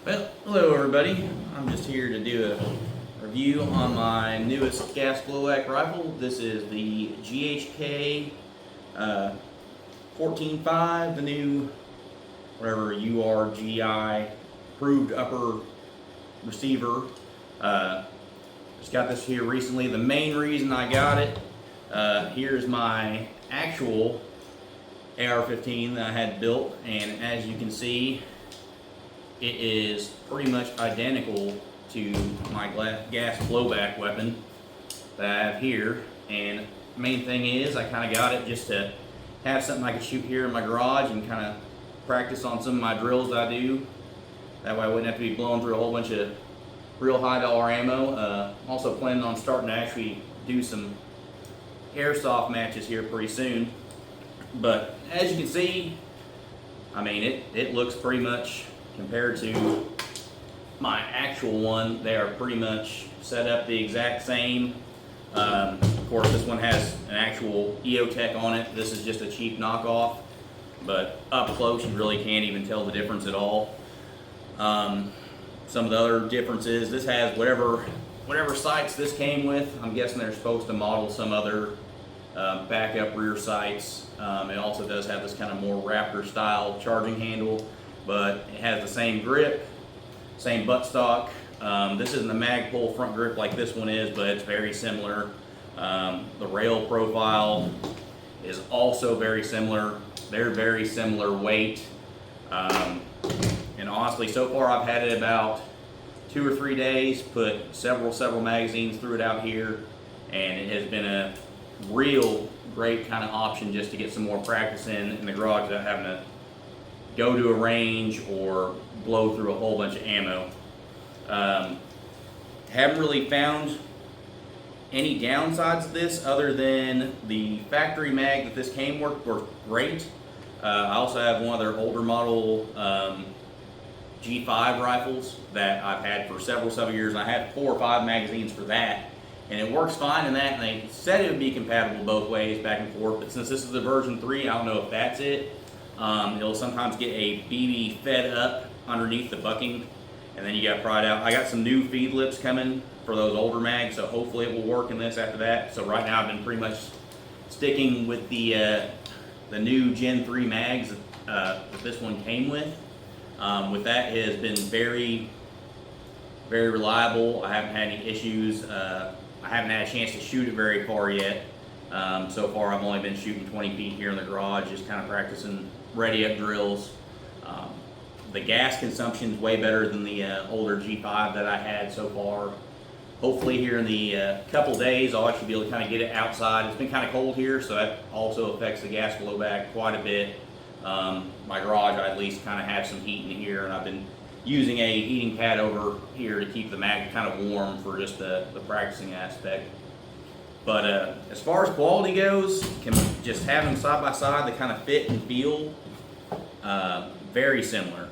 Well, hello everybody. I'm just here to do a review on my newest gas blowback rifle. This is the GHK 14.5, the new whatever URGI approved upper receiver. Just got this here recently. The main reason I got it, here's my actual AR15 that I had built, and as you can see, it is pretty much identical to my gas blowback weapon that I have here. And the main thing is, I kind of got it just to have something I could shoot here in my garage and kind of practice on some of my drills that I do. That way I wouldn't have to be blowing through a whole bunch of real high dollar ammo. Also planning on starting to actually do some airsoft matches here pretty soon. But as you can see, I mean, it looks pretty much, compared to my actual one, they are pretty much set up the exact same. Of course, this one has an actual EOTech on it. This is just a cheap knockoff, but up close you really can't even tell the difference at all. Some of the other differences, this has whatever sights this came with. I'm guessing they're supposed to model some other backup rear sights. It also does have this kind of more Raptor style charging handle, but it has the same grip, same buttstock. This isn't a Magpul front grip like this one is, but it's very similar. The rail profile is also very similar. They're very similar weight. And honestly, so far I've had it about 2 or 3 days, put several magazines through it out here, and it has been a real great kind of option just to get some more practice in the garage without having to go to a range or blow through a whole bunch of ammo. Haven't really found any downsides to this other than the factory mag that this came with were great. I also have one of their older model G5 rifles that I've had for several years, and I had 4 or 5 magazines for that, and it works fine in that, and they said it would be compatible both ways, back and forth, but since this is the version 3, I don't know if that's it. It'll sometimes get a BB fed up underneath the bucking, and then you got to pry it out. I got some new feed lips coming for those older mags, so hopefully it will work in this after that. So right now I've been pretty much sticking with the new Gen 3 mags that this one came with. With that, it has been very reliable. I haven't had any issues. I haven't had a chance to shoot it very far yet. So far I've only been shooting 20 feet here in the garage, just kind of practicing ready up drills. The gas consumption is way better than the older G5 that I had so far. Hopefully here in the couple days I'll actually be able to kind of get it outside. It's been kind of cold here, so that also affects the gas blowback quite a bit. My garage, I at least kind of have some heat in here, and I've been using a heating pad over here to keep the mag kind of warm for just the practicing aspect. But as far as quality goes, just have them side by side, they kind of fit and feel very similar.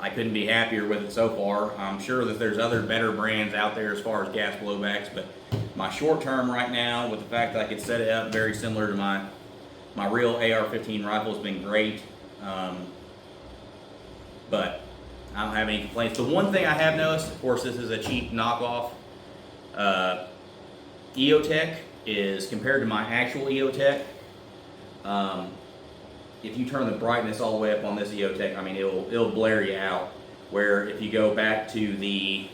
I couldn't be happier with it so far. I'm sure that there's other better brands out there as far as gas blowbacks, but my short term right now, with the fact that I could set it up very similar to my real AR15 rifle, has been great. But I don't have any complaints. The one thing I have noticed, of course this is a cheap knockoff, EOTech is, compared to my actual EOTech, if you turn the brightness all the way up on this EOTech, I mean, it'll blare you out. Where if you go back to the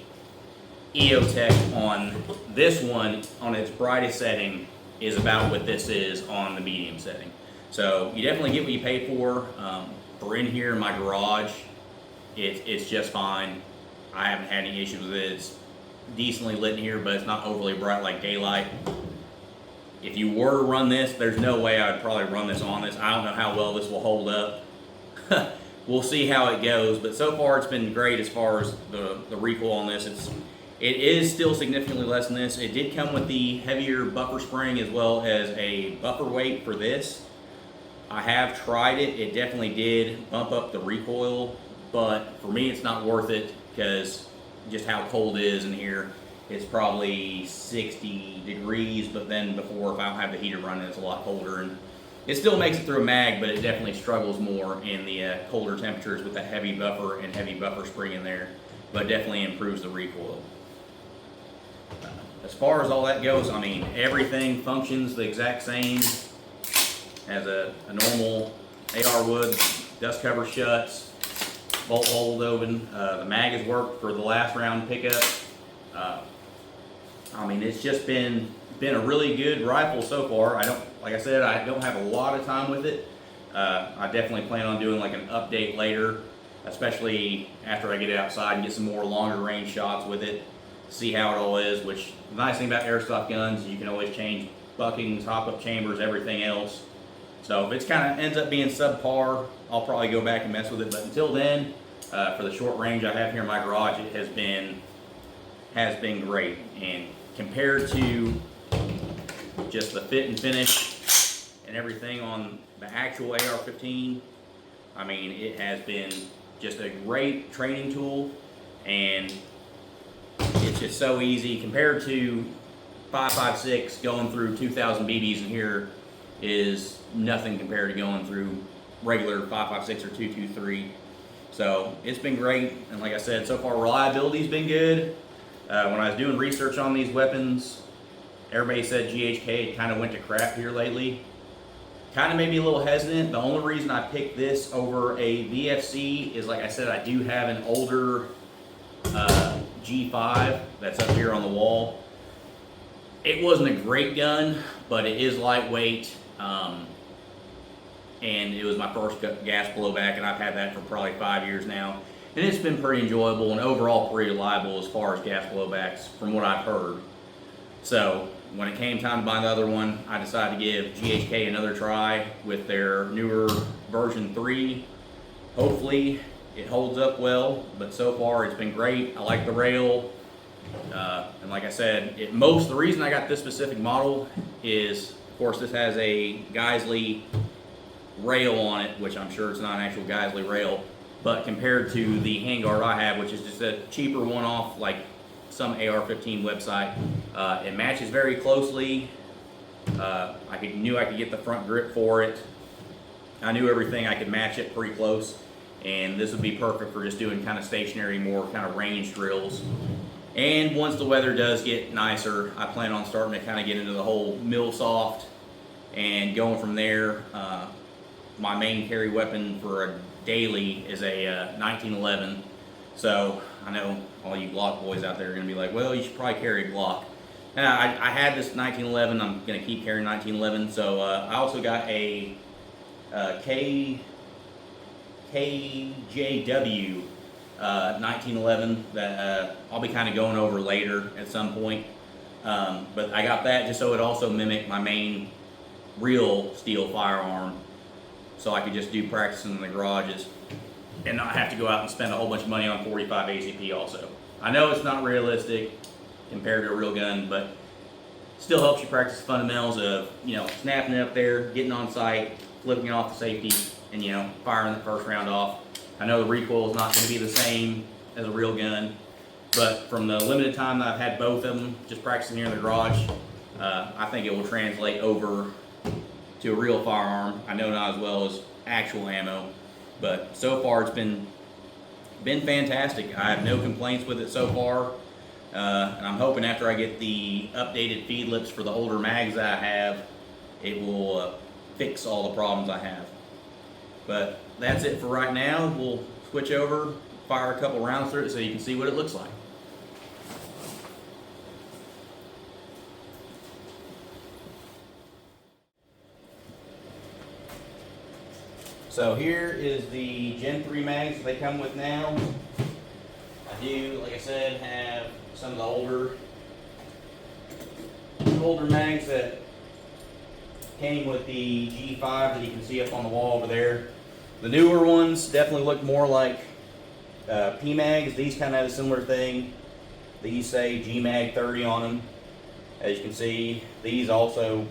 EOTech on this one, on its brightest setting, is about what this is on the medium setting. So you definitely get what you pay for. For in here in my garage, it's just fine. I haven't had any issues with it. It's decently lit in here, but it's not overly bright like daylight. If you were to run this, there's no way I would probably run this on this. I don't know how well this will hold up. We'll see how it goes, but so far it's been great as far as the recoil on this. It is still significantly less than this. It did come with the heavier buffer spring as well as a buffer weight for this. I have tried it. It definitely did bump up the recoil, but for me it's not worth it because just how cold it is in here. It's probably 60 degrees, but then before, if I don't have the heater running, it's a lot colder, and It still makes it through a mag, but it definitely struggles more in the colder temperatures with that heavy buffer and heavy buffer spring in there, but definitely improves the recoil. As far as all that goes, I mean, everything functions the exact same as a normal AR would. Dust cover shuts, bolt hold open. The mag has worked for the last round pickup. I mean, it's just been a really good rifle so far. Like I said, I don't have a lot of time with it. I definitely plan on doing like an update later, especially after I get it outside and get some more longer range shots with it, see how it all is. Which the nice thing about airsoft guns, you can always change buckings, hop up chambers, everything else. So if it's kind of ends up being subpar, I'll probably go back and mess with it. But until then, for the short range I have here in my garage, it has been great. And compared to just the fit and finish and everything on the actual AR15, I mean, it has been just a great training tool, and it's just so easy compared to 5.56 going through 2,000 BBs in here is nothing compared to going through regular 5.56 or 223. So it's been great, and like I said, so far reliability's been good. When I was doing research on these weapons, everybody said GHK kind of went to crap here lately. Kind of made me a little hesitant. The only reason I picked this over a VFC is, like I said, I do have an older G5 that's up here on the wall. It wasn't a great gun, but it is lightweight, and it was my first gas blowback, and I've had that for probably 5 years now. And it's been pretty enjoyable and overall pretty reliable as far as gas blowbacks from what I've heard. So when it came time to buy the other one, I decided to give GHK another try with their newer version 3. Hopefully it holds up well, but so far it's been great. I like the rail. And like I said, the reason I got this specific model is, of course, this has a Geisley rail on it, which I'm sure it's not an actual Geisley rail, but compared to the handguard I have, which is just a cheaper one off like some AR15 website, it matches very closely. I knew I could get the front grip for it. I knew everything, I could match it pretty close, and this would be perfect for just doing kind of stationary, more kind of range drills. And once the weather does get nicer, I plan on starting to kind of get into the whole MillSoft and going from there. My main carry weapon for a daily is a 1911. So I know all you Glock boys out there are going to be like, well, you should probably carry a Glock. And I had this 1911. I'm going to keep carrying 1911. So I also got a KJW 1911 that I'll be kind of going over later at some point. But I got that just so it also mimicked my main real steel firearm, so I could just do practicing in the garages and not have to go out and spend a whole bunch of money on 45 ACP also. I know it's not realistic compared to a real gun, but still helps you practice the fundamentals of, snapping it up there, getting on sight, flipping it off the safety, and, firing the first round off. I know the recoil is not going to be the same as a real gun, but from the limited time that I've had both of them, just practicing here in the garage, I think it will translate over to a real firearm. I know not as well as actual ammo, but so far it's been fantastic. I have no complaints with it so far, and I'm hoping after I get the updated feed lips for the older mags that I have, it will fix all the problems I have. But that's it for right now. We'll switch over, fire a couple rounds through it so you can see what it looks like. So here is the Gen 3 mags they come with now. I do, like I said, have some of the older mags that came with the G5 that you can see up on the wall over there. The newer ones definitely look more like P-mags. These kind of have a similar thing. These say G-mag 30 on them. As you can see, these also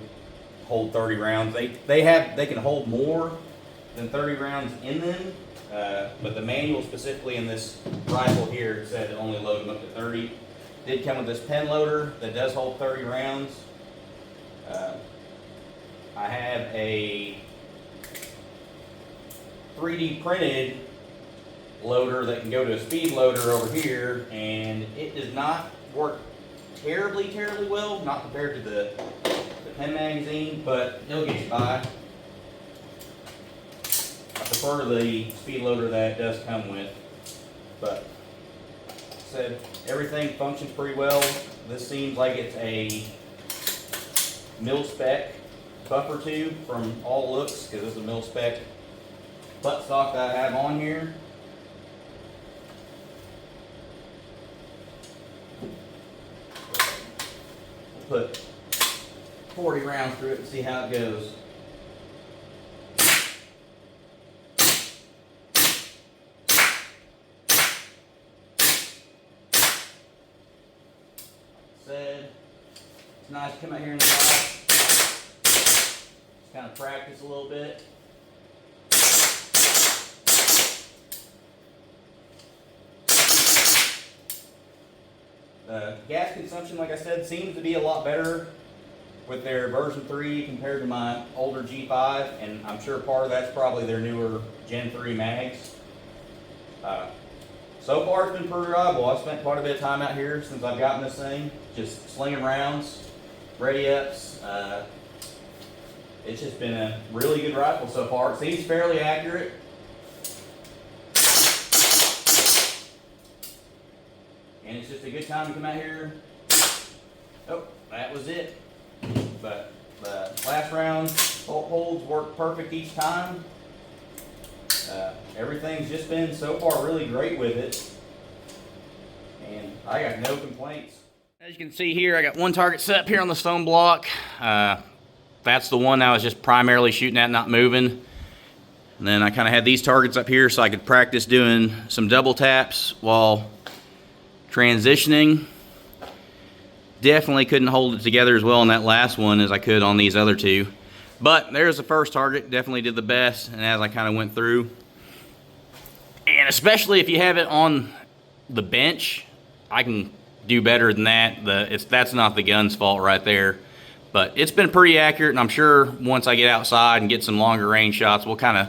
hold 30 rounds. They can hold more than 30 rounds in them, but the manual specifically in this rifle here said it only load them up to 30. Did come with this pen loader that does hold 30 rounds. I have a 3D printed loader that can go to a speed loader over here, and it does not work terribly well, not compared to the pen magazine, but it'll get you by. I prefer the speed loader that it does come with, but like I said, everything functions pretty well. This seems like it's a mil-spec buffer tube from all looks, because this is a mil-spec buttstock that I have on here. We'll put 40 rounds through it and see how it goes. Said, it's nice to come out here in the class, just kind of practice a little bit. Gas consumption, like I said, seems to be a lot better with their version 3 compared to my older G5, and I'm sure part of that's probably their newer Gen 3 mags. So far it's been pretty reliable. I've spent quite a bit of time out here since I've gotten this thing, just slinging rounds, ready ups. It's just been a really good rifle so far. It seems fairly accurate. And it's just a good time to come out here. Oh, that was it. But the last round bolt holds work perfect each time. Everything's just been so far really great with it, and I got no complaints. As you can see here, I got one target set up here on the stone block. That's the one I was just primarily shooting at, not moving. And then I kind of had these targets up here so I could practice doing some double taps while transitioning. Definitely couldn't hold it together as well on that last one as I could on these other two. But there's the first target, definitely did the best, and as I kind of went through. And especially if you have it on the bench, I can do better than that. That's not the gun's fault right there. But it's been pretty accurate, and I'm sure once I get outside and get some longer range shots, we'll kind of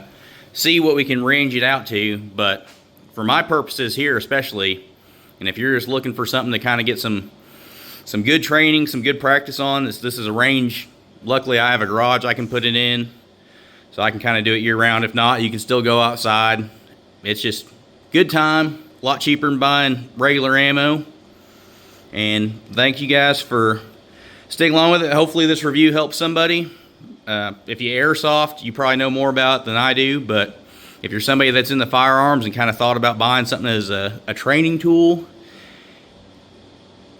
see what we can range it out to. But for my purposes here especially, and if you're just looking for something to kind of get some good training, some good practice on, this is a range. Luckily I have a garage I can put it in, so I can kind of do it year round. If not, you can still go outside. It's just good time, a lot cheaper than buying regular ammo. And thank you guys for sticking along with it. Hopefully this review helps somebody. If you airsoft, you probably know more about it than I do, but if you're somebody that's in the firearms and kind of thought about buying something as a training tool,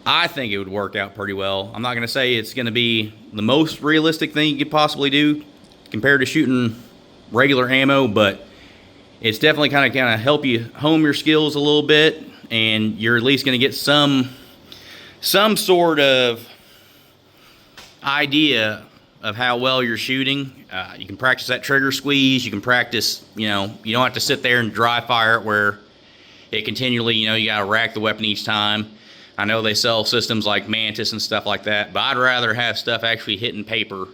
I think it would work out pretty well. I'm not going to say it's going to be the most realistic thing you could possibly do compared to shooting regular ammo, but it's definitely kind of help you hone your skills a little bit, and you're at least going to get some sort of idea of how well you're shooting. You can practice that trigger squeeze. You can practice, you don't have to sit there and dry fire it where it continually, you got to rack the weapon each time. I know they sell systems like Mantis and stuff like that, but I'd rather have stuff actually hitting paper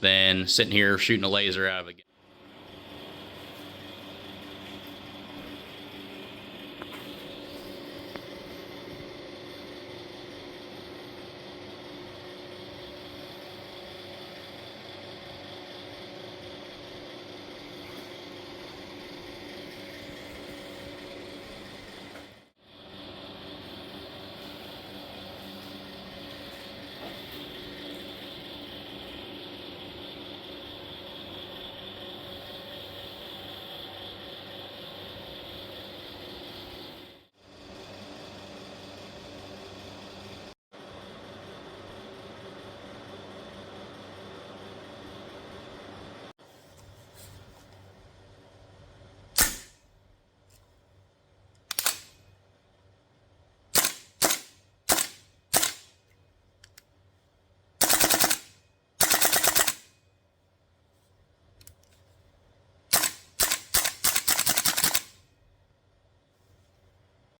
than sitting here shooting a laser out of a gun.